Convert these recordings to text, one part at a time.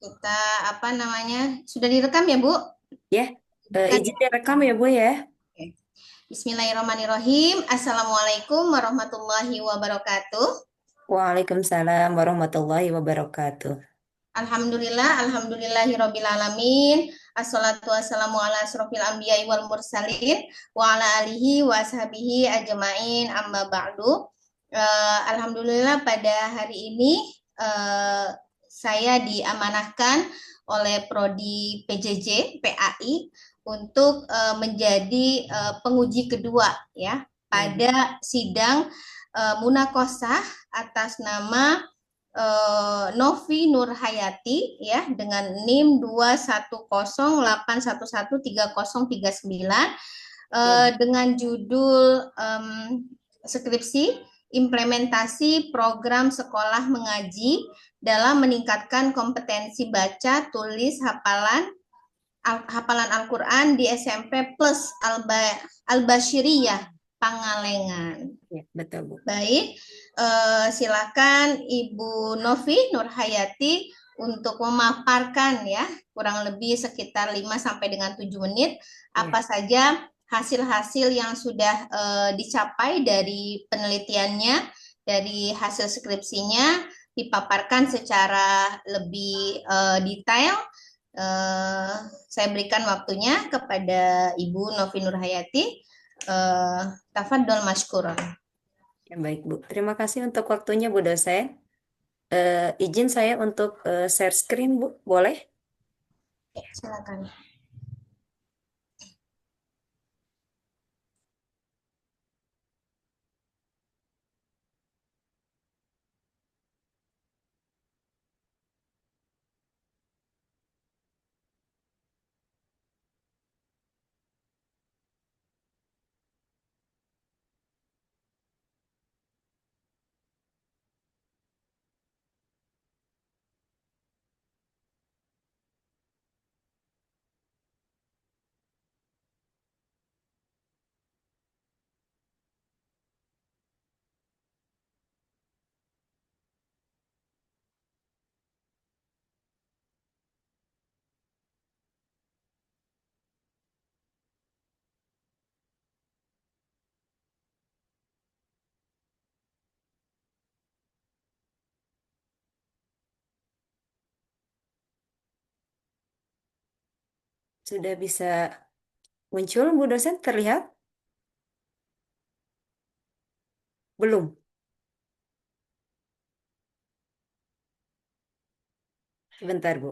Kita apa namanya? Sudah direkam ya, Bu? Ya, Kan izin ya? direkam ya Bu ya. Oke. Bismillahirrahmanirrahim. Assalamualaikum warahmatullahi wabarakatuh. Waalaikumsalam warahmatullahi wabarakatuh. Alhamdulillahirabbil alamin. Assalatu wassalamu ala asrofil anbiya'i wal mursalin wa ala alihi wa ashabihi ajmain amma ba'du. Alhamdulillah pada hari ini eh, saya diamanahkan oleh Prodi PJJ PAI untuk menjadi penguji kedua ya Ya, pada sidang munakosah atas nama Novi Nurhayati ya dengan NIM 21081130039 ya, dengan judul skripsi implementasi program sekolah mengaji dalam meningkatkan kompetensi baca, tulis, hafalan Al-Qur'an di SMP Plus Al-Basyiriyah Pangalengan. ya, betul Bu. Baik, silakan Ibu Novi Nurhayati untuk memaparkan ya, kurang lebih sekitar 5 sampai dengan 7 menit Ya, apa saja hasil-hasil yang sudah dicapai dari penelitiannya, dari hasil skripsinya dipaparkan secara lebih detail. Eh, saya berikan waktunya kepada Ibu Novi Nurhayati. Tafadhol mashkuran. ya, baik Bu. Terima kasih untuk waktunya Bu dosen. Izin saya untuk share screen Bu, boleh? Silakan. Sudah bisa muncul Bu dosen terlihat? Belum. Sebentar Bu.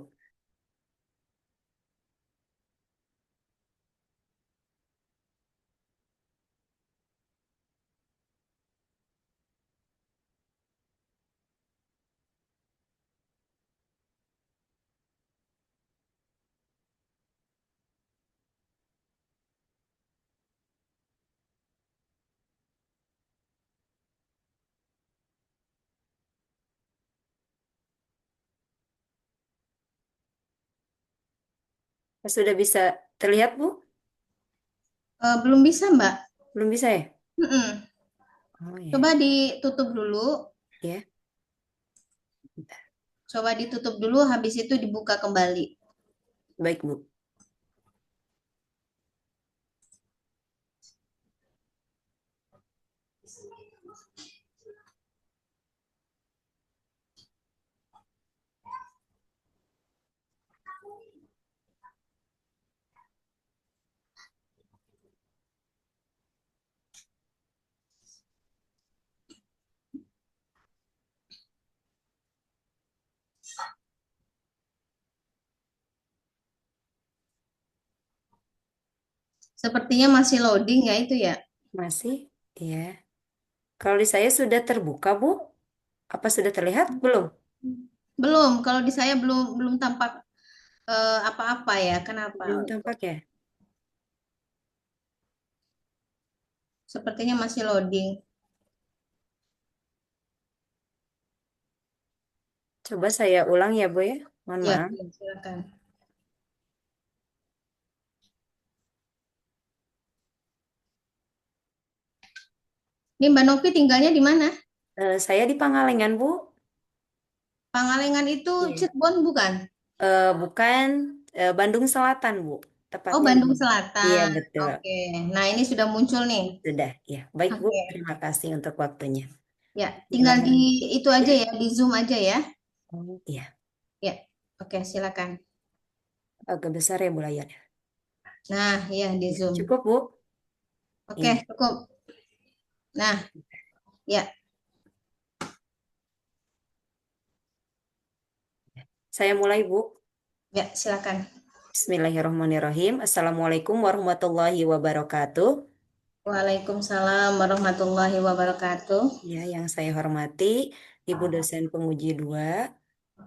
Sudah bisa terlihat Bu? Belum bisa, Mbak. Belum bisa ya? Mm-mm. Oh ya. Coba ditutup dulu. Ya, Coba ditutup dulu, habis itu dibuka kembali. baik Bu. Sepertinya masih loading ya itu ya. Masih? Ya. Kalau di saya sudah terbuka Bu. Apa sudah terlihat? Belum. Belum, kalau di saya belum belum tampak apa-apa ya. Kenapa? Belum tampak ya? Sepertinya masih loading. Coba saya ulang ya Bu ya. Mohon Ya, maaf. ya, silakan. Ini Mbak Novi tinggalnya di mana? Saya di Pangalengan Bu. Pangalengan itu Iya. Cirebon bukan? Bukan Bandung Selatan, Bu. Oh, Tepatnya Bandung begitu. Iya, Selatan. betul. Oke. Nah, ini sudah muncul nih. Sudah, ya. Baik, Bu. Oke. Terima kasih untuk waktunya. Ya, tinggal di Silakan. itu aja Ya. ya, di Zoom aja ya. Oh, iya. Ya. Oke, silakan. Agak besar ya, Bu layarnya. Nah, ya di Ya, Zoom. cukup, Bu. Oke, Iya. cukup. Nah, ya. Saya mulai, Bu. Ya, silakan. Bismillahirrahmanirrahim. Assalamualaikum warahmatullahi wabarakatuh. Waalaikumsalam warahmatullahi wabarakatuh. Ya, yang saya hormati, Ibu dosen penguji 2.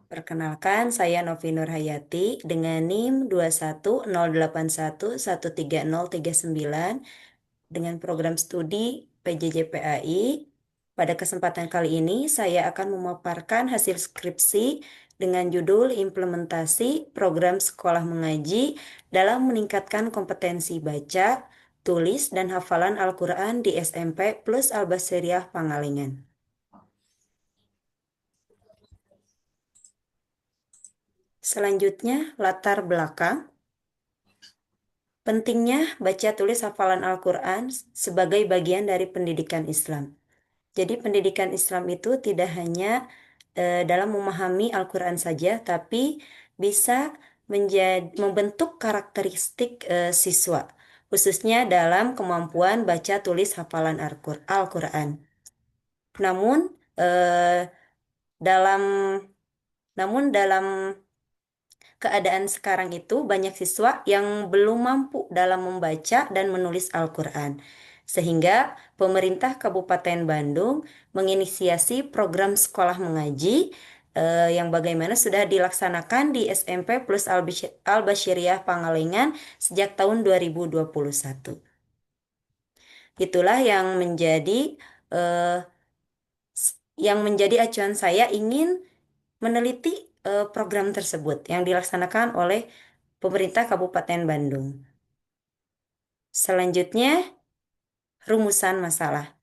Perkenalkan, saya Novi Nurhayati dengan NIM 21081130039 dengan program studi PJJPAI. Pada kesempatan kali ini, saya akan memaparkan hasil skripsi dengan judul Implementasi Program Sekolah Mengaji dalam Meningkatkan Kompetensi Baca, Tulis, dan Hafalan Al-Quran di SMP plus Al-Basiriyah Pangalengan. Selanjutnya, latar belakang. Pentingnya baca tulis hafalan Al-Quran sebagai bagian dari pendidikan Islam. Jadi pendidikan Islam itu tidak hanya dalam memahami Al-Quran saja, tapi bisa membentuk karakteristik siswa, khususnya dalam kemampuan baca tulis hafalan Al-Quran. Namun eh, dalam namun dalam keadaan sekarang itu banyak siswa yang belum mampu dalam membaca dan menulis Al-Quran. Sehingga pemerintah Kabupaten Bandung menginisiasi program sekolah mengaji yang bagaimana sudah dilaksanakan di SMP plus Al-Basyiriyah Pangalengan sejak tahun 2021. Itulah eh, yang menjadi acuan saya ingin meneliti program tersebut yang dilaksanakan oleh pemerintah Kabupaten Bandung. Selanjutnya, rumusan masalah.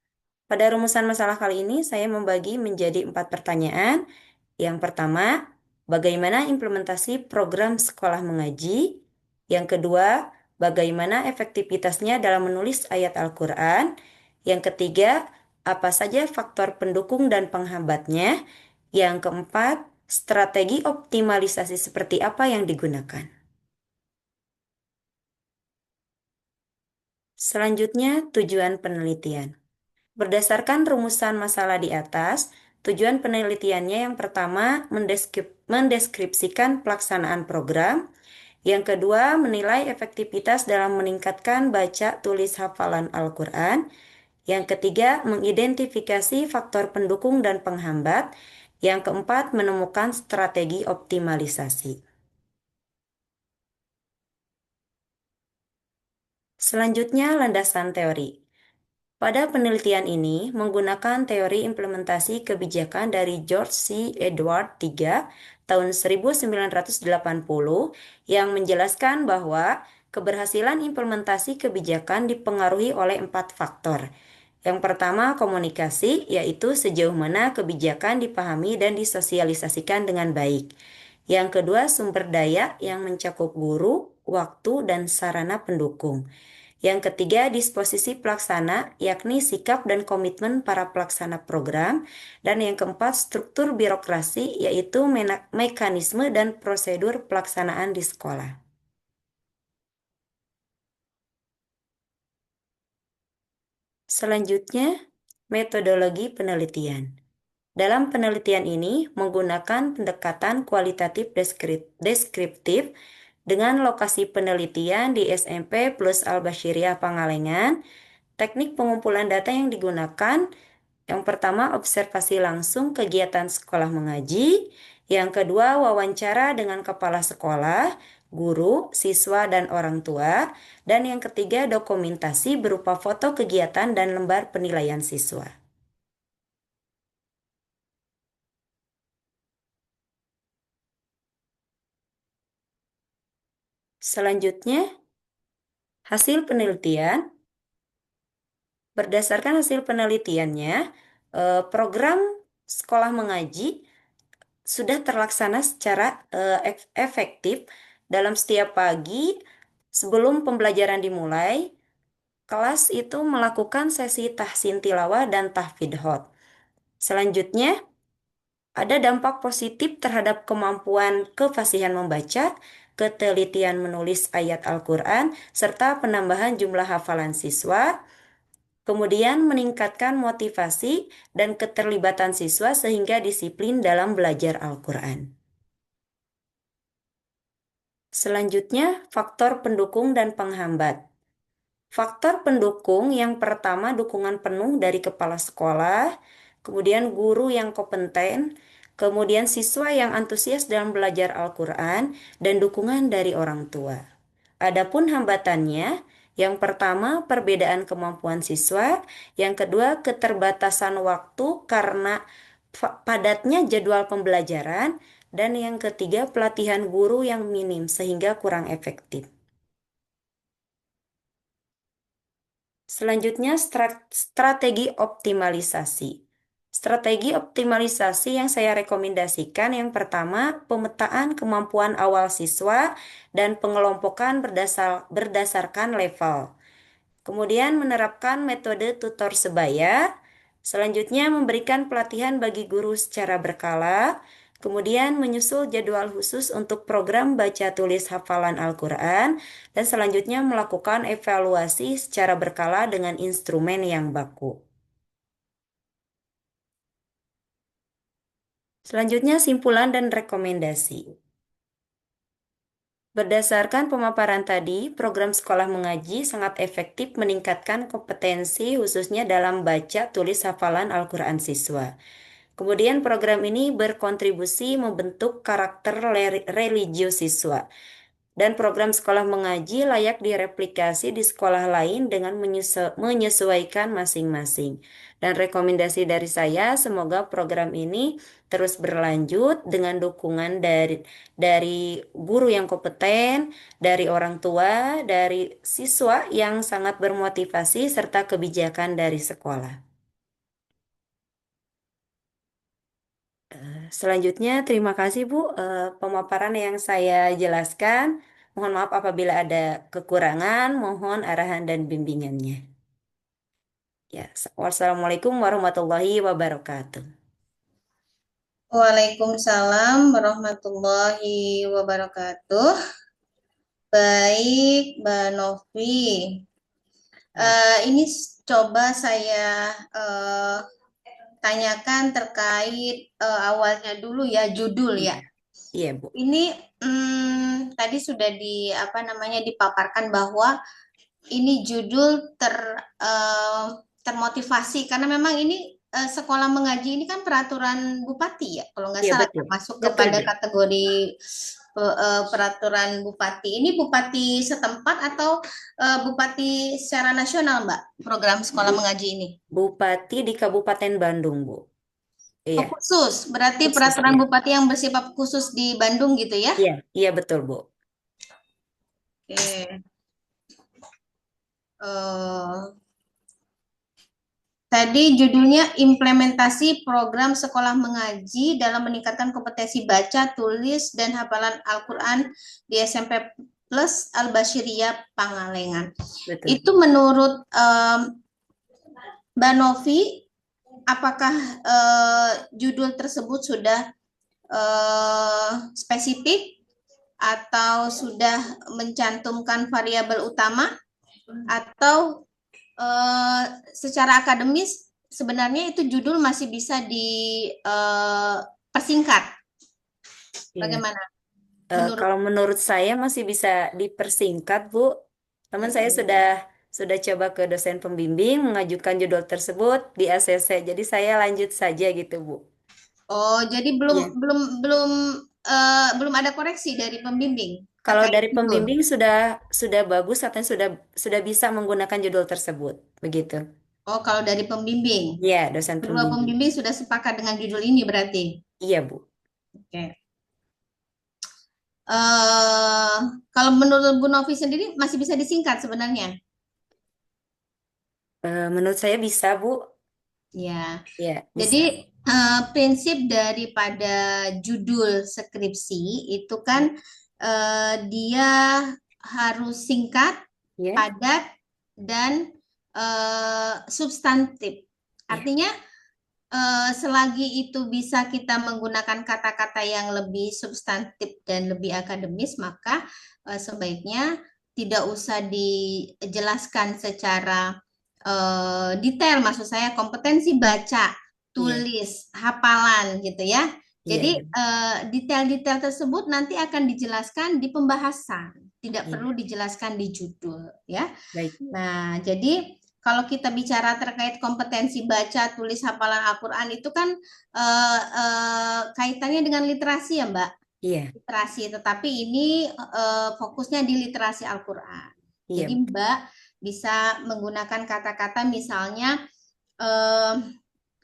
Pada rumusan masalah kali ini, saya membagi menjadi 4 pertanyaan. Yang pertama, bagaimana implementasi program sekolah mengaji? Yang kedua, bagaimana efektivitasnya dalam menulis ayat Al-Quran? Yang ketiga, apa saja faktor pendukung dan penghambatnya? Yang keempat, strategi optimalisasi seperti apa yang digunakan? Selanjutnya, tujuan penelitian. Berdasarkan rumusan masalah di atas, tujuan penelitiannya yang pertama mendeskripsikan pelaksanaan program, yang kedua menilai efektivitas dalam meningkatkan baca tulis hafalan Al-Quran, yang ketiga mengidentifikasi faktor pendukung dan penghambat, yang keempat menemukan strategi optimalisasi. Selanjutnya landasan teori. Pada penelitian ini menggunakan teori implementasi kebijakan dari George C. Edward III tahun 1980 yang menjelaskan bahwa keberhasilan implementasi kebijakan dipengaruhi oleh 4 faktor. Yang pertama, komunikasi, yaitu sejauh mana kebijakan dipahami dan disosialisasikan dengan baik. Yang kedua, sumber daya yang mencakup guru, waktu, dan sarana pendukung. Yang ketiga, disposisi pelaksana, yakni sikap dan komitmen para pelaksana program. Dan yang keempat, struktur birokrasi, yaitu mekanisme dan prosedur pelaksanaan di sekolah. Selanjutnya, metodologi penelitian. Dalam penelitian ini menggunakan pendekatan kualitatif deskriptif dengan lokasi penelitian di SMP plus Al-Basyiriyah Pangalengan. Teknik pengumpulan data yang digunakan, yang pertama observasi langsung kegiatan sekolah mengaji, yang kedua wawancara dengan kepala sekolah, guru, siswa, dan orang tua, dan yang ketiga dokumentasi berupa foto kegiatan dan lembar penilaian siswa. Selanjutnya, hasil penelitian. Berdasarkan hasil penelitiannya, program sekolah mengaji sudah terlaksana secara efektif dalam setiap pagi sebelum pembelajaran dimulai. Kelas itu melakukan sesi tahsin tilawah dan tahfidz. Selanjutnya, ada dampak positif terhadap kemampuan kefasihan membaca, ketelitian menulis ayat Al-Quran, serta penambahan jumlah hafalan siswa, kemudian meningkatkan motivasi dan keterlibatan siswa sehingga disiplin dalam belajar Al-Quran. Selanjutnya, faktor pendukung dan penghambat. Faktor pendukung yang pertama dukungan penuh dari kepala sekolah, kemudian guru yang kompeten, kemudian siswa yang antusias dalam belajar Al-Quran, dan dukungan dari orang tua. Adapun hambatannya, yang pertama perbedaan kemampuan siswa, yang kedua keterbatasan waktu karena padatnya jadwal pembelajaran, dan yang ketiga pelatihan guru yang minim sehingga kurang efektif. Selanjutnya, strategi optimalisasi. Strategi optimalisasi yang saya rekomendasikan yang pertama, pemetaan kemampuan awal siswa dan pengelompokan berdasarkan level. Kemudian menerapkan metode tutor sebaya. Selanjutnya memberikan pelatihan bagi guru secara berkala. Kemudian menyusul jadwal khusus untuk program baca tulis hafalan Al-Quran. Dan selanjutnya melakukan evaluasi secara berkala dengan instrumen yang baku. Selanjutnya simpulan dan rekomendasi. Berdasarkan pemaparan tadi, program sekolah mengaji sangat efektif meningkatkan kompetensi khususnya dalam baca tulis hafalan Al-Quran siswa. Kemudian program ini berkontribusi membentuk karakter religius siswa. Dan program sekolah mengaji layak direplikasi di sekolah lain dengan menyesuaikan masing-masing. Dan rekomendasi dari saya, semoga program ini terus berlanjut dengan dukungan dari guru yang kompeten, dari orang tua, dari siswa yang sangat bermotivasi, serta kebijakan dari sekolah. Selanjutnya, terima kasih Bu pemaparan yang saya jelaskan. Mohon maaf apabila ada kekurangan, mohon arahan dan bimbingannya. Ya, wassalamualaikum warahmatullahi wabarakatuh. Waalaikumsalam warahmatullahi wabarakatuh. Baik, Mbak Novi. Ini coba saya tanyakan terkait awalnya dulu ya, judul ya. Iya, Bu. Ini tadi sudah dipaparkan bahwa ini judul termotivasi karena memang ini sekolah mengaji ini kan peraturan bupati ya, kalau nggak Iya, salah betul. masuk Betul, kepada Bu. kategori peraturan bupati. Ini bupati setempat atau bupati secara nasional, Mbak? Program sekolah mengaji ini? Bupati di Kabupaten Bandung, Bu. Oh, Iya, khusus. Berarti khusus peraturan ya. bupati yang bersifat khusus di Bandung gitu ya? Iya, iya betul, Bu. Oke. Tadi judulnya implementasi program sekolah mengaji dalam meningkatkan kompetensi baca, tulis, dan hafalan Al-Quran di SMP Plus Al-Bashiriyah Pangalengan. Betul. Itu menurut Mbak Novi, apakah judul tersebut sudah spesifik atau sudah mencantumkan variabel utama atau secara akademis sebenarnya itu judul masih bisa dipersingkat. Iya. Bagaimana? Kalau menurut saya masih bisa dipersingkat, Bu. Teman saya sudah coba ke dosen pembimbing mengajukan judul tersebut di ACC. Jadi saya lanjut saja gitu, Bu. Oh, jadi belum Iya. belum belum belum ada koreksi dari pembimbing Kalau terkait dari judul. pembimbing sudah bagus, katanya sudah bisa menggunakan judul tersebut, begitu. Oh, kalau dari pembimbing. Iya, dosen Kedua pembimbing. pembimbing sudah sepakat dengan judul ini berarti. Iya, Bu. Oke. Kalau menurut Bu Novi sendiri masih bisa disingkat sebenarnya. Menurut saya bisa, Bu. Ya. Iya, Jadi bisa. Prinsip daripada judul skripsi itu kan dia harus singkat, Ya, padat, dan substantif. ya, Artinya selagi itu bisa kita menggunakan kata-kata yang lebih substantif dan lebih akademis, maka sebaiknya tidak usah dijelaskan secara detail. Maksud saya kompetensi baca, iya, tulis, hafalan gitu ya. iya, Jadi iya, detail-detail tersebut nanti akan dijelaskan di pembahasan, tidak iya. perlu dijelaskan di judul ya. Baik, Nah, jadi kalau kita bicara terkait kompetensi baca, tulis, hafalan Al-Quran itu kan kaitannya dengan literasi ya, Mbak. iya, Literasi, tetapi ini fokusnya di literasi Al-Quran. iya, Jadi betul. Mbak bisa menggunakan kata-kata misalnya eh,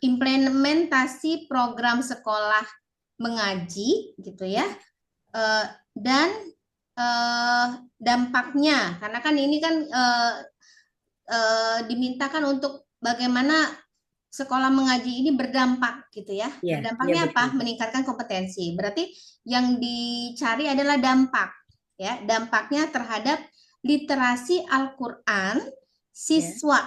implementasi program sekolah mengaji gitu ya. Eh, dan eh, dampaknya, karena kan ini kan dimintakan untuk bagaimana sekolah mengaji ini berdampak gitu ya. Iya, iya, Berdampaknya betul. apa? Meningkatkan kompetensi. Berarti yang dicari adalah dampak ya, dampaknya terhadap literasi Al-Qur'an Ya, siswa.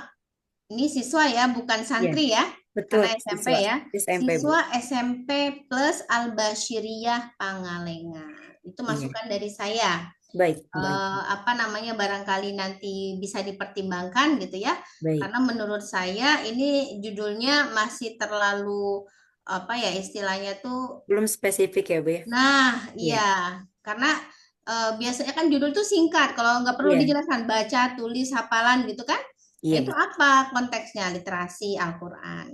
Ini siswa ya, bukan iya, santri ya. betul. Karena SMP Siswa, ya. SMP, Bu. Siswa SMP plus Al-Basyiriyah Pangalengan. Itu Iya, masukan dari saya. baik, baik, Apa namanya barangkali nanti bisa dipertimbangkan gitu ya. baik. Karena menurut saya ini judulnya masih terlalu apa ya istilahnya tuh. Belum spesifik ya, Bu ya? Nah, Iya, iya, karena biasanya kan judul tuh singkat. Kalau nggak perlu iya, dijelaskan baca, tulis, hafalan gitu kan. Nah, iya, itu betul. apa konteksnya literasi Al-Qur'an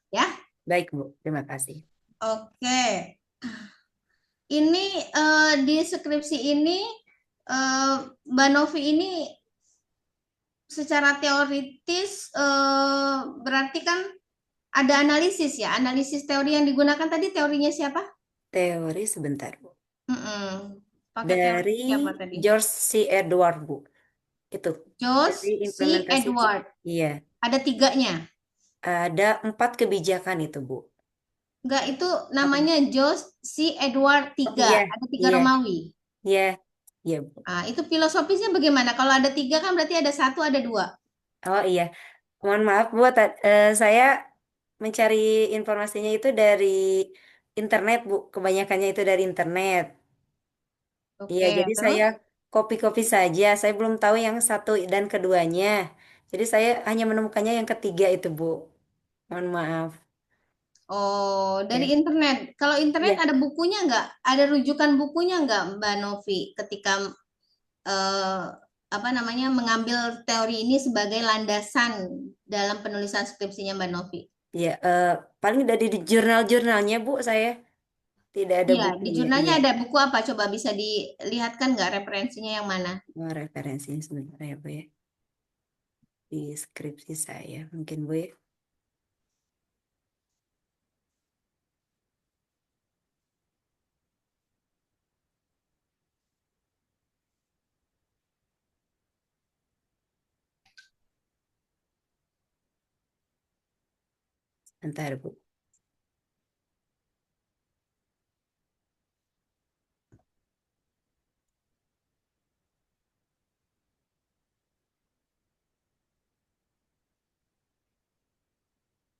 ya. Baik, Bu. Terima kasih. Oke. Ini di skripsi ini eh, Mbak Novi ini secara teoritis berarti kan ada analisis ya. Analisis teori yang digunakan tadi teorinya siapa? Teori sebentar, Bu. Mm-mm. Pakai teori Dari siapa tadi? George C. Edward, Bu. Itu. Dari George C. implementasi. Edward. Iya. Ada tiganya. Ada 4 kebijakan itu, Bu. Enggak, itu Apa? namanya George C. Edward Oh tiga. iya, Ada tiga iya, Romawi. iya, iya, Bu. Ah, itu filosofisnya bagaimana? Kalau ada tiga kan berarti ada satu, ada dua. Oh iya, mohon maaf Bu, saya mencari informasinya itu dari internet Bu, kebanyakannya itu dari internet. Iya, Oke, jadi terus? saya copy-copy saja, saya belum tahu yang satu dan keduanya. Jadi saya hanya menemukannya yang ketiga itu Bu. Mohon maaf. Oh, dari Ya. internet. Kalau internet Iya, ada bukunya nggak? Ada rujukan bukunya nggak, Mbak Novi, ketika eh, apa namanya mengambil teori ini sebagai landasan dalam penulisan skripsinya Mbak Novi? iya, paling dari di jurnal-jurnalnya Bu, saya tidak ada Iya, di bukunya. jurnalnya Iya. ada buku apa? Coba bisa dilihatkan nggak referensinya yang mana? Oh, referensinya sebentar ya Bu ya. Di skripsi saya mungkin Bu ya. Sebentar Bu.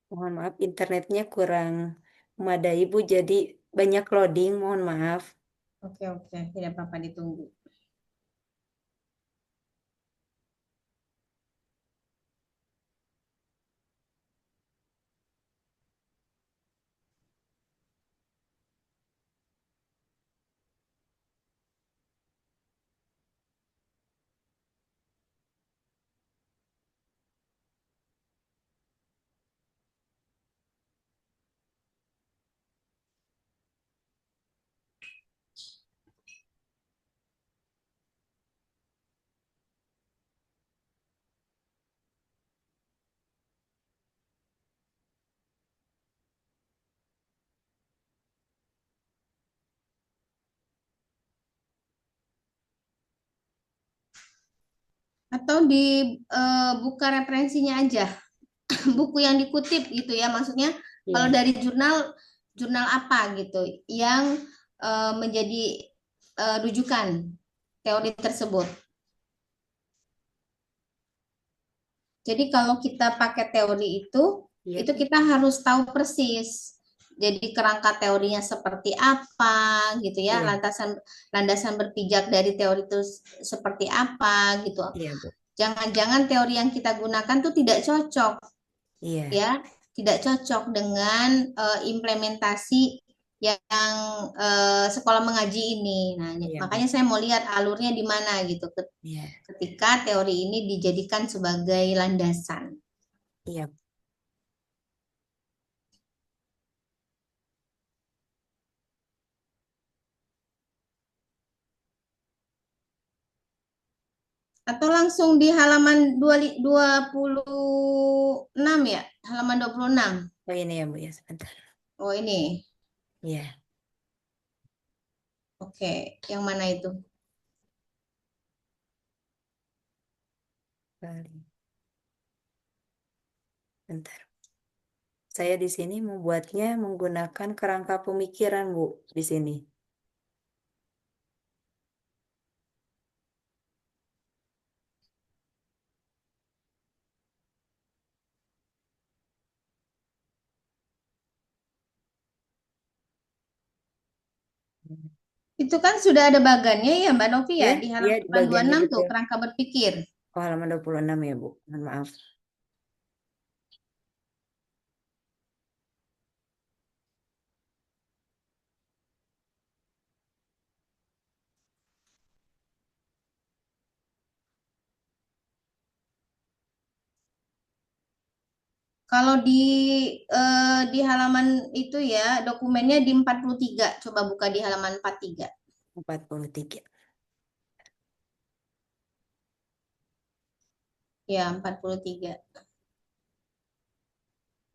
Mohon maaf, internetnya kurang memadai, Bu. Jadi banyak loading, mohon maaf. Oke, oke, tidak apa-apa ditunggu. Atau dibuka referensinya aja, buku yang dikutip gitu ya, maksudnya Kalau Iya, dari jurnal apa gitu yang menjadi rujukan teori tersebut. Jadi kalau kita pakai teori iya, itu kita harus tahu persis. Jadi kerangka teorinya seperti apa gitu ya, iya, landasan landasan berpijak dari teori itu seperti apa gitu. iya, Bu. Jangan-jangan teori yang kita gunakan tuh tidak cocok Iya, ya, tidak cocok dengan implementasi yang sekolah mengaji ini. Nah, iya, Bu. makanya saya mau lihat alurnya di mana gitu Iya, ketika teori ini dijadikan sebagai landasan. iya. Atau langsung di halaman 26 ya? Halaman 26. Oh ini ya, Bu ya, sebentar. Oh, ini. Iya, Oke, yang mana itu? kali. Bentar. Saya di sini membuatnya menggunakan kerangka pemikiran, Bu, di sini. Itu kan sudah ada bagannya ya Mbak Novi ya Ya, di ya halaman bagiannya 26 tuh betul. kerangka berpikir. Oh, halaman 26 ya, Bu. Mohon maaf. Kalau di halaman itu ya dokumennya di 43. Coba buka di halaman 43. 43. Ya, 43.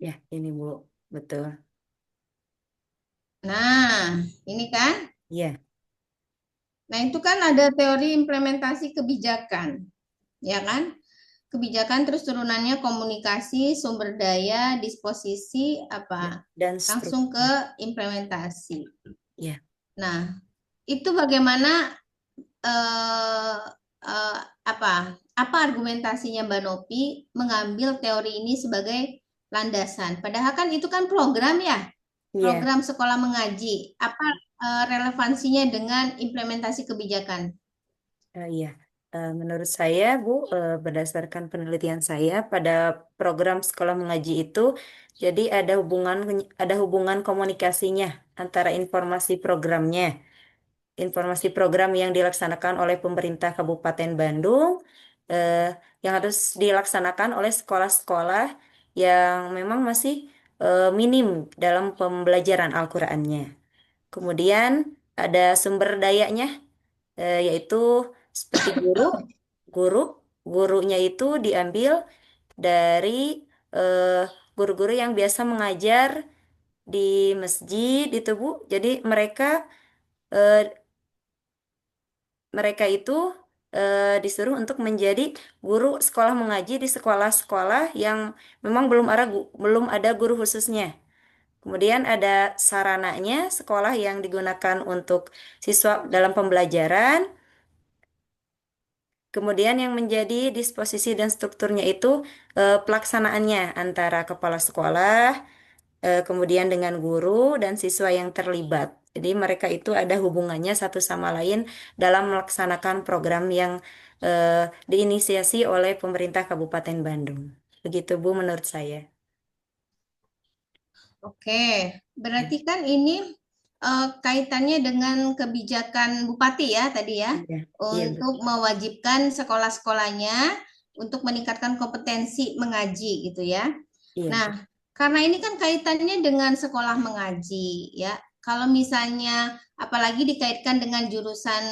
Ya, ini, Bu. Betul. Nah, ini kan. Iya, Nah, itu kan ada teori implementasi kebijakan, ya kan? Kebijakan terus turunannya komunikasi, sumber daya, disposisi ya. apa? Dan Langsung struktur. ke implementasi. Ya, Nah, itu bagaimana eh, eh, apa apa argumentasinya Mbak Nopi mengambil teori ini sebagai landasan? Padahal kan itu kan program ya, iya. program sekolah mengaji. Apa relevansinya dengan implementasi kebijakan? Iya. Menurut saya, Bu, berdasarkan penelitian saya pada program sekolah mengaji itu, jadi ada hubungan komunikasinya antara informasi program yang dilaksanakan oleh pemerintah Kabupaten Bandung, eh, yang harus dilaksanakan oleh sekolah-sekolah yang memang masih minim dalam pembelajaran Al-Qur'annya. Kemudian ada sumber dayanya, yaitu seperti guru, gurunya itu diambil dari eh, guru-guru yang biasa mengajar di masjid itu, Bu. Jadi eh, mereka itu disuruh untuk menjadi guru sekolah mengaji di sekolah-sekolah yang memang belum ada guru khususnya. Kemudian ada sarananya, sekolah yang digunakan untuk siswa dalam pembelajaran. Kemudian yang menjadi disposisi dan strukturnya itu pelaksanaannya antara kepala sekolah, kemudian dengan guru dan siswa yang terlibat. Jadi mereka itu ada hubungannya satu sama lain dalam melaksanakan program yang diinisiasi oleh pemerintah Kabupaten Bandung. Begitu, Bu, menurut saya. Oke, berarti kan ini kaitannya dengan kebijakan Bupati ya tadi ya, Iya, iya untuk betul. mewajibkan sekolah-sekolahnya untuk meningkatkan kompetensi mengaji gitu ya. Iya, Nah, Bu. karena ini kan kaitannya dengan sekolah mengaji ya. Kalau misalnya apalagi dikaitkan dengan jurusan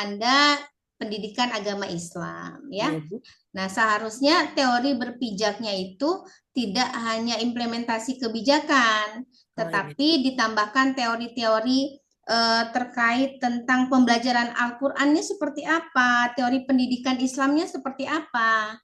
Anda pendidikan agama Islam ya. Iya, Bu. Nah, seharusnya teori berpijaknya itu tidak hanya implementasi kebijakan, Oh iya, tetapi ditambahkan teori-teori terkait tentang pembelajaran Al-Qur'annya seperti apa, teori pendidikan Islamnya seperti apa.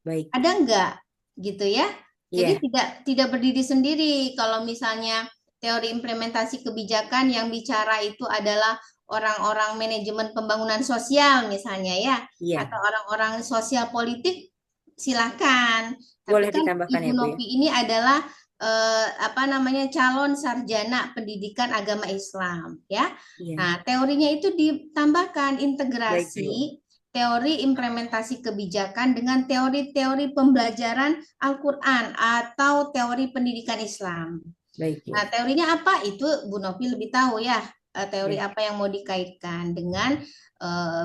baik. Ada enggak gitu ya? Jadi Iya, tidak berdiri sendiri. Kalau misalnya teori implementasi kebijakan yang bicara itu adalah orang-orang manajemen pembangunan sosial misalnya ya, iya. atau orang-orang sosial politik, silakan. Tapi Boleh kan ditambahkan Ibu ya, Bu ya? Novi ini adalah apa namanya calon sarjana pendidikan agama Islam ya. Iya, Nah, teorinya itu ditambahkan baik, Bu. integrasi teori implementasi kebijakan dengan teori-teori pembelajaran Al-Quran atau teori pendidikan Islam. Baik, Nah, Bu. teorinya apa? Itu Bu Novi lebih tahu ya, teori Ya, apa yang mau dikaitkan dengan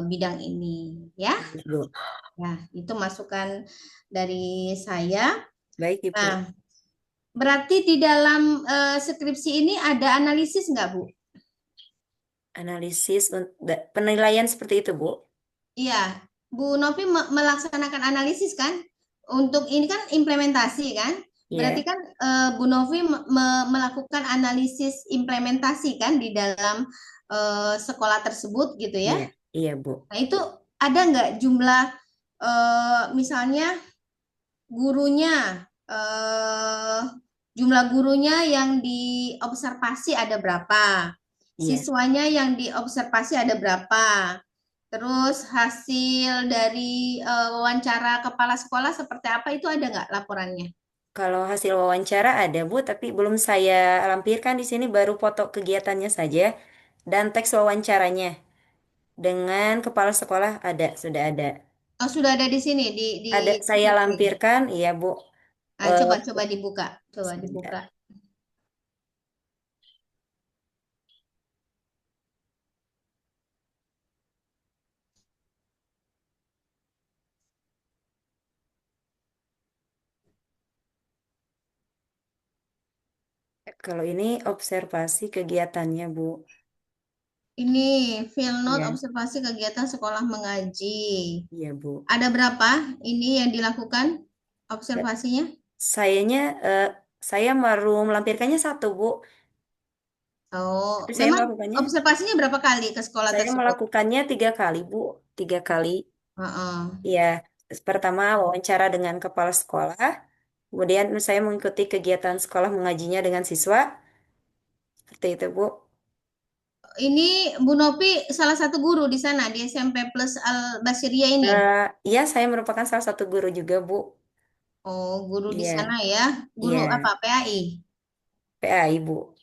bidang ini, ya. baik, Bu. Ya, itu masukan dari saya. Baik, Ibu. Nah, berarti di dalam skripsi ini ada analisis nggak, Bu? Analisis, penilaian seperti itu, Bu. Iya, Bu Novi melaksanakan analisis kan? Untuk ini kan implementasi kan? Berarti Iya, kan Bu Novi melakukan analisis implementasi kan di dalam sekolah tersebut gitu ya? iya, iya, Bu. Nah itu ada nggak jumlah misalnya gurunya, eh, jumlah gurunya yang diobservasi ada berapa? Iya. Siswanya yang diobservasi ada berapa? Terus hasil dari wawancara kepala sekolah seperti apa itu ada nggak laporannya? Kalau hasil wawancara ada, Bu, tapi belum saya lampirkan di sini, baru foto kegiatannya saja dan teks wawancaranya. Dengan kepala sekolah ada, sudah ada. Oh, sudah ada di sini di Ada saya PPT. lampirkan, iya, Bu. Ah, Eh, coba dibuka, coba dibuka. sebentar. Kalau ini observasi kegiatannya, Bu. Ini field note Ya, observasi kegiatan sekolah mengaji. iya, Bu. Ada berapa ini yang dilakukan Eh, observasinya? Sayanya, saya baru melampirkannya satu, Bu. Oh, Tapi saya memang melakukannya, observasinya berapa kali ke sekolah saya tersebut? melakukannya 3 kali, Bu. 3 kali. Heeh. Ya, pertama wawancara dengan kepala sekolah, kemudian saya mengikuti kegiatan sekolah mengajinya dengan siswa, seperti itu, Bu. Ini Bu Nopi salah satu guru di sana di SMP Plus Al Basiriyah ini. Iya, saya merupakan salah satu guru juga, Bu. Oh, guru di sana Iya, ya. Guru apa? iya, PAI. PAI, Bu.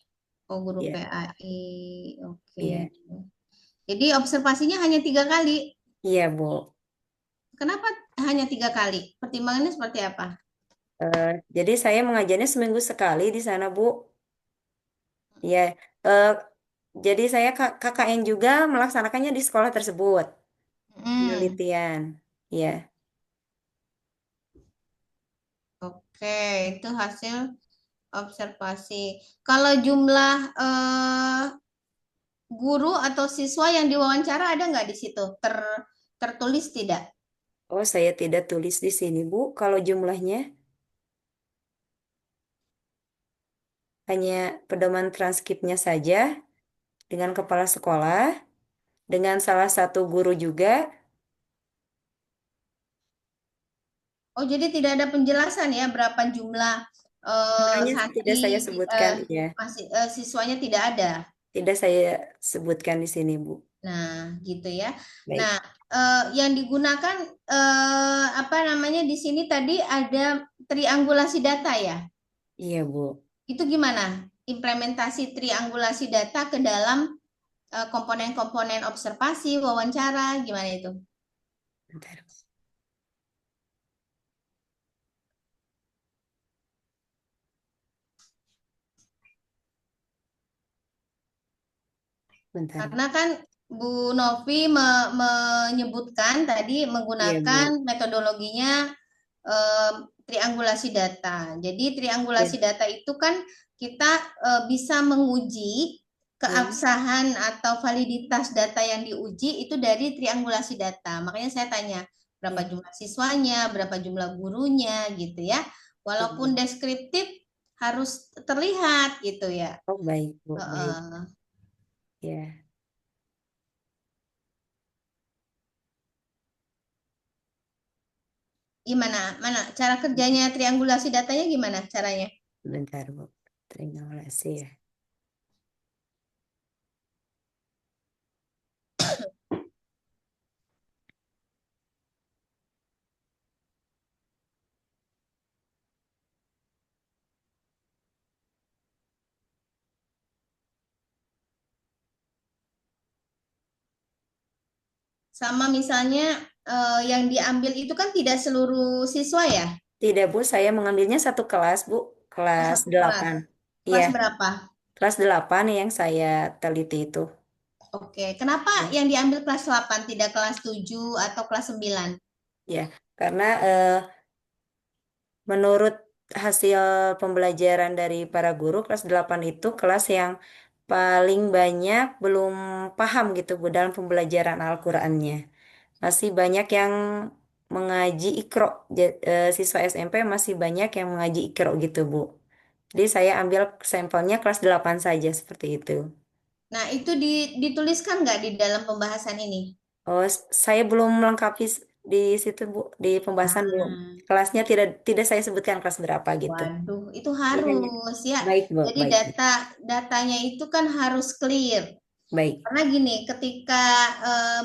Oh, guru Iya, PAI. Oke. iya, Jadi observasinya hanya 3 kali. iya, Bu. Kenapa hanya 3 kali? Pertimbangannya seperti apa? Eh, jadi saya mengajarnya seminggu sekali di sana, Bu. Iya, eh, jadi saya KKN juga melaksanakannya di sekolah tersebut, Hmm, penelitian. Iya, oke, itu hasil observasi. Kalau jumlah guru atau siswa yang diwawancara ada nggak di situ? Tertulis tidak? oh, saya tidak tulis di sini, Bu. Kalau jumlahnya hanya pedoman transkripnya saja dengan kepala sekolah, dengan salah satu guru juga. Oh, jadi tidak ada penjelasan ya berapa jumlah Jumlahnya tidak saya santri sebutkan, ya. masih siswanya tidak ada. Tidak saya sebutkan di sini, Bu. Nah, gitu ya. Nah, Baik. yang digunakan apa namanya di sini tadi ada triangulasi data ya. Iya, Bu. Itu gimana? Implementasi triangulasi data ke dalam komponen-komponen observasi, wawancara, gimana itu? Bentar, bentar. Karena kan Bu Novi menyebutkan tadi Iya, menggunakan Bu. metodologinya eh, triangulasi data. Jadi triangulasi Ya, data itu kan kita bisa menguji ya. keabsahan atau validitas data yang diuji itu dari triangulasi data. Makanya saya tanya berapa Ya, jumlah siswanya, berapa jumlah gurunya gitu ya. Walaupun iya. deskriptif harus terlihat gitu ya. Oh, baik, Bu. Baik. Heeh. Ya. Gimana? Mana cara kerjanya triangulasi datanya gimana caranya? Bentar, Bu. Terima kasih ya. Sama misalnya yang diambil itu kan tidak seluruh siswa ya? Tidak, Bu. Saya mengambilnya satu kelas, Bu. Oh, Kelas satu kelas. 8. Iya, Kelas berapa? kelas 8 yang saya teliti itu. Oke, kenapa Ya, yang diambil kelas 8 tidak kelas 7 atau kelas 9? ya. Karena menurut hasil pembelajaran dari para guru, kelas 8 itu kelas yang paling banyak belum paham gitu, Bu, dalam pembelajaran Al-Qur'annya. Masih banyak yang mengaji ikro. Siswa SMP masih banyak yang mengaji ikro gitu, Bu. Jadi saya ambil sampelnya kelas 8 saja seperti itu. Nah, itu dituliskan nggak di dalam pembahasan ini? Oh, saya belum melengkapi di situ, Bu. Di pembahasan belum. Nah, Kelasnya tidak tidak saya sebutkan kelas berapa gitu. waduh, itu Jadi hanya harus ya. baik, Bu, Jadi baik. datanya itu kan harus clear. Baik, Karena gini, ketika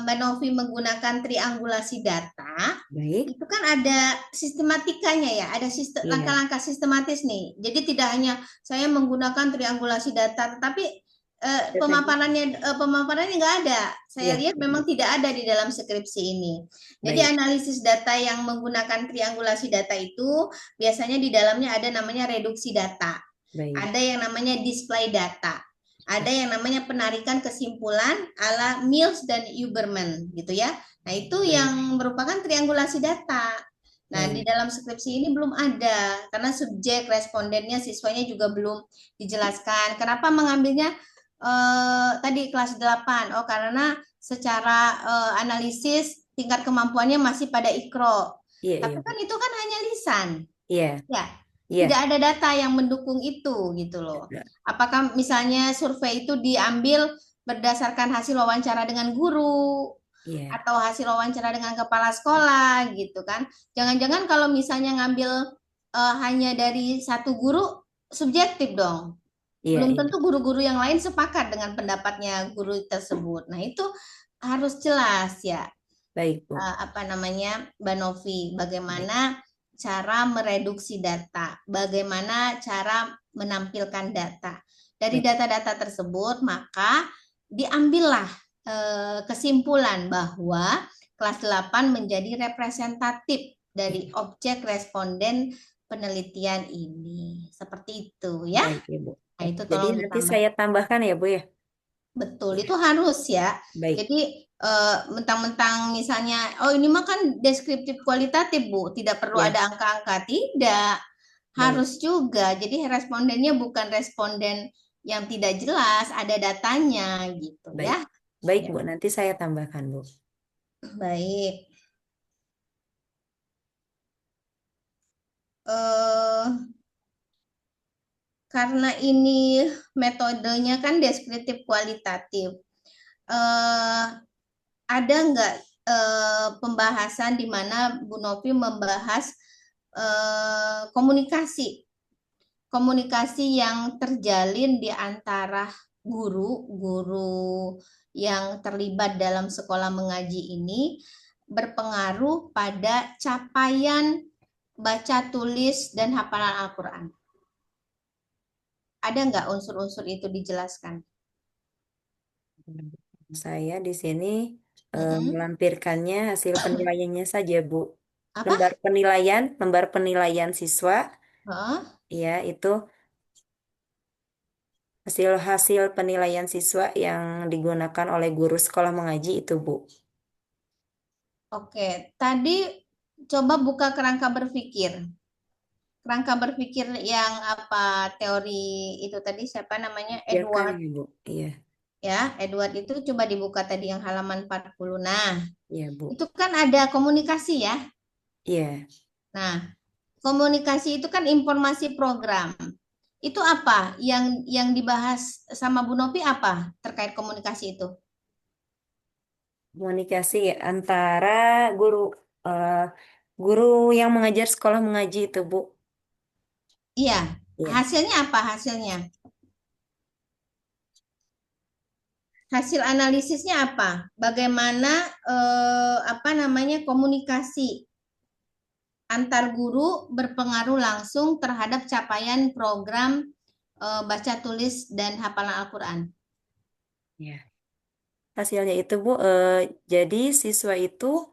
Mbak Novi menggunakan triangulasi data, baik. itu kan ada sistematikanya ya, ada Iya, langkah-langkah sistematis nih. Jadi tidak hanya saya menggunakan triangulasi data, tetapi datanya. pemaparannya nggak ada. Saya Iya, lihat memang tidak ada di dalam skripsi ini. Jadi baik, analisis data yang menggunakan triangulasi data itu biasanya di dalamnya ada namanya reduksi data, baik. ada yang namanya display data, ada yang namanya penarikan kesimpulan ala Mills dan Huberman gitu ya. Nah, itu Baik, yang merupakan triangulasi data. Nah, di baik. dalam skripsi ini belum ada karena subjek respondennya siswanya juga belum dijelaskan. Kenapa mengambilnya tadi kelas 8? Oh, karena secara analisis tingkat kemampuannya masih pada ikro. Iya, Tapi iya, Bu. kan itu kan hanya lisan. Iya, Ya, tidak iya. ada data yang mendukung itu gitu loh. Ada. Apakah misalnya survei itu diambil berdasarkan hasil wawancara dengan guru Iya, atau hasil wawancara dengan kepala sekolah gitu kan? Jangan-jangan kalau misalnya ngambil hanya dari satu guru subjektif dong. iya, Belum iya. tentu guru-guru yang lain sepakat dengan pendapatnya guru tersebut. Nah, itu harus jelas ya, Baik, Bu. apa namanya, Mbak Novi, Baik, bagaimana cara mereduksi data, bagaimana cara menampilkan data. Dari baik, data-data tersebut, maka diambillah kesimpulan bahwa kelas 8 menjadi representatif dari iya. objek responden penelitian ini. Seperti itu ya. Baik, ya, Bu. Nah, itu Jadi tolong nanti ditambah. saya tambahkan ya, Bu ya. Betul, Iya. itu harus ya. Baik, Jadi mentang-mentang misalnya, oh ini mah kan deskriptif kualitatif Bu, tidak perlu ya, ada angka-angka. Tidak, baik, harus juga. Jadi respondennya bukan responden yang tidak jelas, ada datanya gitu baik. ya. Baik, Ya, Bu. Nanti saya tambahkan, Bu. baik. eh karena ini metodenya kan deskriptif kualitatif. eh ada nggak pembahasan di mana Bu Novi membahas komunikasi komunikasi yang terjalin di antara guru-guru yang terlibat dalam sekolah mengaji ini berpengaruh pada capaian baca tulis dan hafalan Al-Quran. Ada nggak unsur-unsur itu dijelaskan? Saya di sini Mm-mm. melampirkannya hasil penilaiannya saja, Bu. Apa? Lembar penilaian siswa, Hah? ya itu hasil-hasil penilaian siswa yang digunakan oleh guru sekolah mengaji itu, Bu. Oke, tadi coba buka kerangka berpikir. Kerangka berpikir yang apa teori itu tadi siapa namanya Biarkan Edward ya, Bu. Iya, ya. Edward itu coba dibuka tadi yang halaman 40. Nah, iya, Bu. itu kan ada komunikasi ya. Iya, Nah, komunikasi itu kan informasi program. Itu apa? Yang dibahas sama Bu Novi apa terkait komunikasi itu? komunikasi antara guru. eh, Guru yang mengajar sekolah mengaji itu, Bu. Iya, Iya. hasilnya apa hasilnya? Hasil analisisnya apa? Bagaimana apa namanya komunikasi antar guru berpengaruh langsung terhadap capaian program baca tulis dan hafalan Al-Quran. Iya. Hasilnya itu, Bu, jadi siswa itu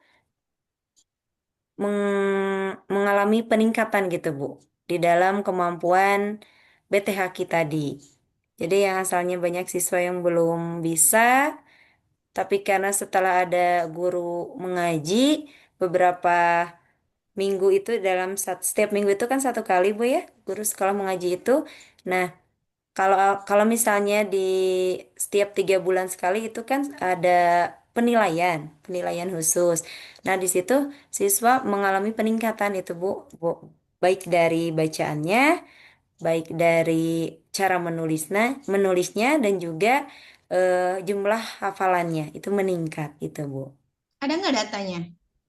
mengalami peningkatan gitu, Bu, di dalam kemampuan BTHQ tadi. Jadi yang asalnya banyak siswa yang belum bisa, tapi karena setelah ada guru mengaji, beberapa minggu itu setiap minggu itu kan satu kali, Bu ya, guru sekolah mengaji itu. Nah, kalau kalau misalnya di setiap 3 bulan sekali itu kan ada penilaian khusus. Nah, di situ siswa mengalami peningkatan itu, Bu, Bu. Baik dari bacaannya, baik dari cara menulisnya dan juga jumlah hafalannya itu meningkat itu, Bu. Ada nggak datanya?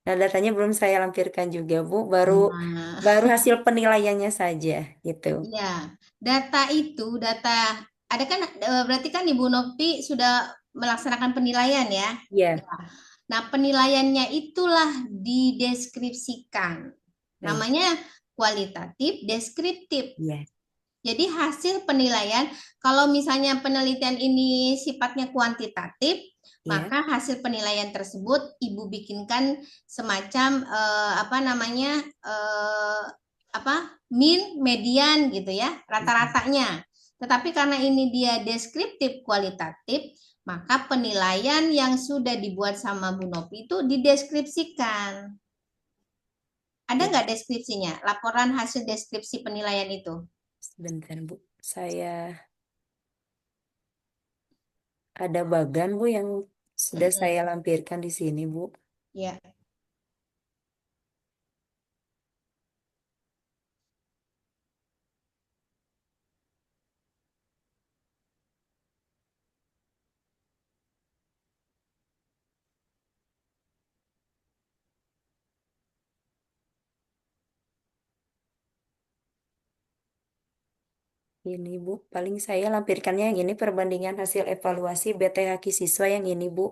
Nah, datanya belum saya lampirkan juga, Bu. Baru Nah, baru hasil penilaiannya saja gitu. ya, data ada kan berarti kan Ibu Nopi sudah melaksanakan penilaian ya. Iya, Ya. Nah, penilaiannya itulah dideskripsikan. baik. Namanya kualitatif deskriptif. Iya, Jadi hasil penilaian, kalau misalnya penelitian ini sifatnya kuantitatif, iya. maka hasil penilaian tersebut Ibu bikinkan semacam apa namanya apa mean, median gitu ya, rata-ratanya. Tetapi karena ini dia deskriptif kualitatif, maka penilaian yang sudah dibuat sama Bu Nopi itu dideskripsikan. Ada Iya. nggak deskripsinya? Laporan hasil deskripsi penilaian itu? Sebentar, Bu. Saya ada bagan, Bu, yang sudah saya Mm-mm. lampirkan di sini, Bu. Ya. Ini, Bu. Paling saya lampirkannya yang ini perbandingan hasil evaluasi BTHQ siswa yang ini, Bu.